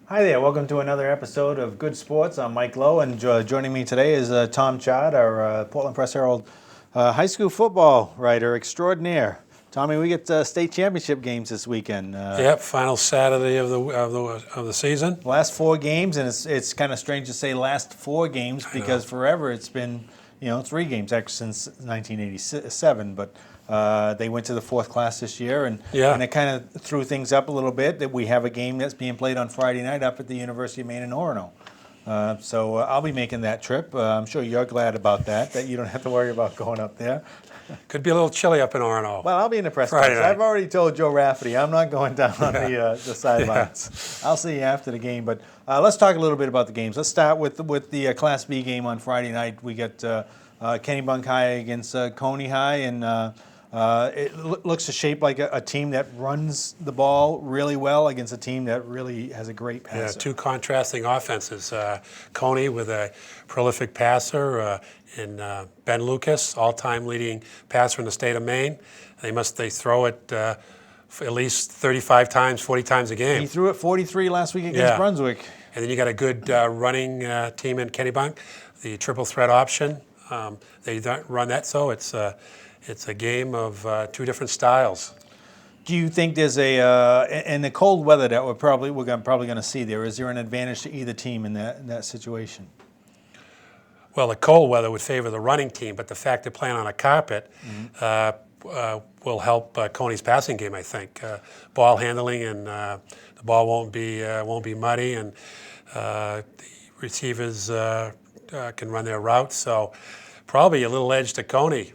Hi there, welcome to another episode of Good Sports. I'm Mike Lowe, and joining me today is Tom Chard, our Portland Press Herald high school football writer extraordinaire. Tommy, we get state championship games this weekend. Yep, final Saturday of the season. Last four games, and it's kind of strange to say last four games because forever it's been 3 games actually since 1987, but they went to the fourth class this year, and it kind of threw things up a little bit that we have a game that's being played on Friday night up at the University of Maine in Orono. So I'll be making that trip. I'm sure you're glad about that you don't have to worry about going up there. Could be a little chilly up in Orono. Well, I'll be in the press box. I've already told Joe Rafferty I'm not going down on the sidelines. I'll see you after the game. But let's talk a little bit about the games. Let's start with the Class B game on Friday night. We got Kennebunk High against Coney High, and it looks to shape like a team that runs the ball really well against a team that really has a great passer. Yeah, two contrasting offenses. Coney with a prolific passer, and Ben Lucas, all-time leading passer in the state of Maine. They throw it at least 35 times, 40 times a game. He threw it 43 last week against Brunswick. And then you got a good running team in Kennebunk, the triple threat option. They don't run that, so it's a game of two different styles. Do you think there's in the cold weather that we're probably going to see there? Is there an advantage to either team in that situation? Well, the cold weather would favor the running team, but the fact they're playing on a carpet will help Coney's passing game, I think. Ball handling, and the ball won't be muddy, and the receivers can run their routes. So probably a little edge to Coney.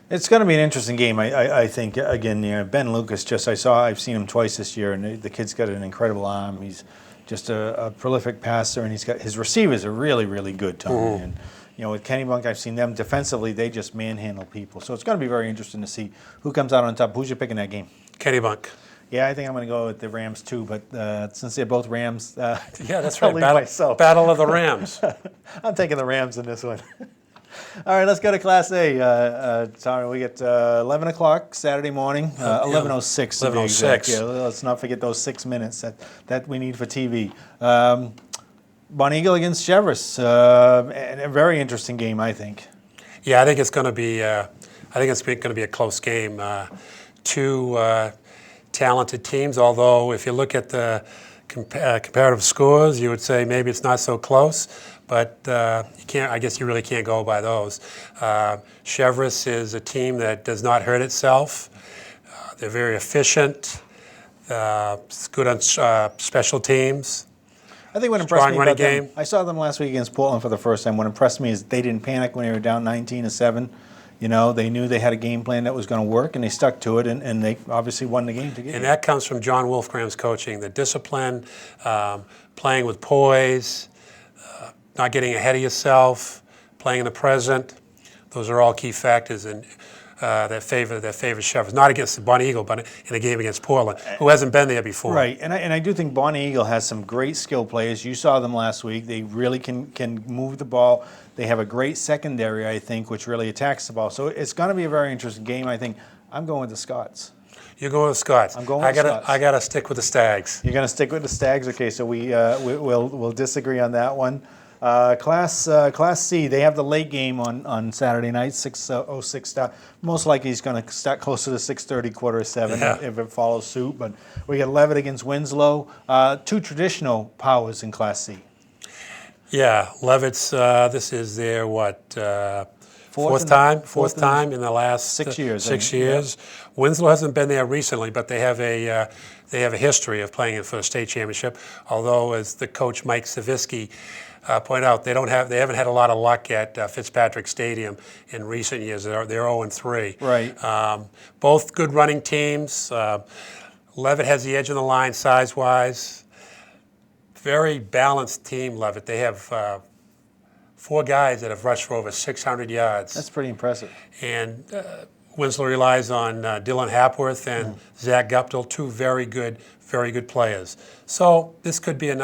It's going to be an interesting game, I think. Again, Ben Lucas, I've seen him twice this year, and the kid's got an incredible arm. He's just a prolific passer, and his receivers are really, really good, Tony. And with Kennebunk, I've seen them defensively; they just manhandle people. So it's going to be very interesting to see who comes out on top. Who's you picking that game? Kennebunk. Yeah, I think I'm going to go with the Rams too. But since they're both Rams, yeah, that's right. Battle of the Rams. I'm taking the Rams in this one. All right, let's go to Class A. Sorry, we get 11 o'clock Saturday morning, 11:06 to be exact. Yeah, let's not forget those 6 minutes that we need for TV. Bonne-Eagle against Cheverus, and a very interesting game, I think. Yeah, I think it's going to be. I think it's going to be a close game. Two talented teams. Although, if you look at the comparative scores, you would say maybe it's not so close. But you can't. I guess you really can't go by those. Cheverus is a team that does not hurt itself. They're very efficient. It's good on special teams. I think what impressed me about them, I saw them last week against Portland for the first time. What impressed me is they didn't panic when they were down 19-7. They knew they had a game plan that was going to work, and they stuck to it, and they obviously won the game to get it. And that comes from John Wolfgram's coaching, the discipline, playing with poise, not getting ahead of yourself, playing in the present. Those are all key factors that favor Cheverus. Not against the Bonne-Eagle, but in a game against Portland, who hasn't been there before. Right, and I do think Bonne-Eagle has some great skill players. You saw them last week. They really can move the ball. They have a great secondary, I think, which really attacks the ball. So it's going to be a very interesting game. I think I'm going with the Scots. You're going with the Scots. I'm going with the Scots. I got to stick with the Stags. You're going to stick with the Stags? Okay, so we'll disagree on that one. Class C, they have the late game on Saturday night, 6:06 start. Most likely he's going to start closer to 6:30, 6:45 if it follows suit. But we got Levitt against Winslow, two traditional powers in Class C. Yeah, Levitt's, this is their, fourth time in the last 6 years. 6 years. Yeah. Winslow hasn't been there recently, but they have a history of playing for the state championship. Although, as the coach Mike Savitsky pointed out, they haven't had a lot of luck at Fitzpatrick Stadium in recent years. They're 0-3. Right. Both good running teams. Levitt has the edge on the line size-wise. Very balanced team, Levitt. They have 4 guys that have rushed for over 600 yards. That's pretty impressive. And Winslow relies on Dylan Hapworth and Zach Guptill, 2 very good players. So this could be a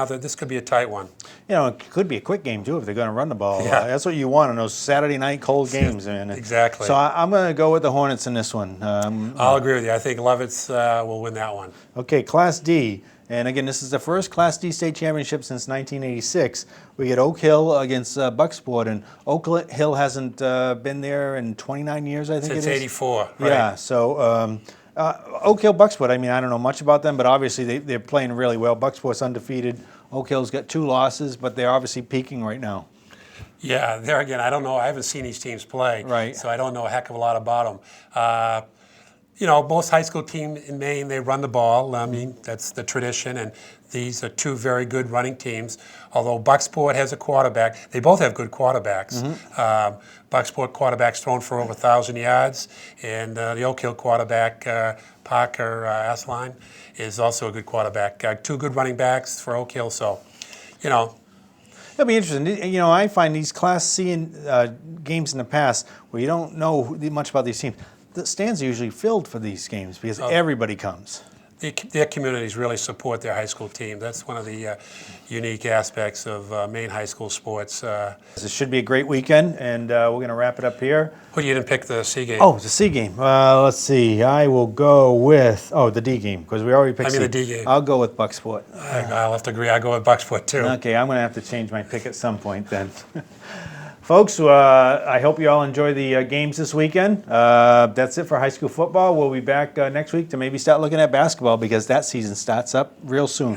tight one. It could be a quick game too if they're going to run the ball. Yeah. That's what you want in those Saturday night cold games, man. Exactly. So I'm going to go with the Hornets in this one. I'll agree with you. I think Levitt's will win that one. Okay, Class D. And again, this is the first Class D state championship since 1986. We get Oak Hill against Bucksport, and Oak Hill hasn't been there in 29 years, I think Since it is. '84, right? Yeah, so Oak Hill Bucksport, I mean, I don't know much about them, but obviously they're playing really well. Bucksport's undefeated. Oak Hill's got 2 losses, but they're obviously peaking right now. Yeah, there again, I don't know. I haven't seen these teams play, Right. so I don't know a heck of a lot about them. You know, most high school teams in Maine, they run the ball. I mean, that's the tradition, and these are 2 very good running teams. Although Bucksport has a quarterback, they both have good quarterbacks. Bucksport quarterback's thrown for over 1,000 yards, and the Oak Hill quarterback, Parker Asline, is also a good quarterback. 2 good running backs for Oak Hill, so, you know. It'll be interesting. You know, I find these Class C games in the past where you don't know much about these teams, the stands are usually filled for these games because everybody comes. Their communities really support their high school team. That's one of the unique aspects of Maine high school sports. This should be a great weekend, and we're going to wrap it up here. Who you didn't pick the C game? Oh, the C game. Let's see. I will go with, the D game, because we already picked the D game. I'll go with Bucksport. I'll have to agree. I go with Bucksport, too. Okay, I'm going to have to change my pick at some point then. Folks, I hope you all enjoy the games this weekend. That's it for high school football. We'll be back next week to maybe start looking at basketball because that season starts up real soon.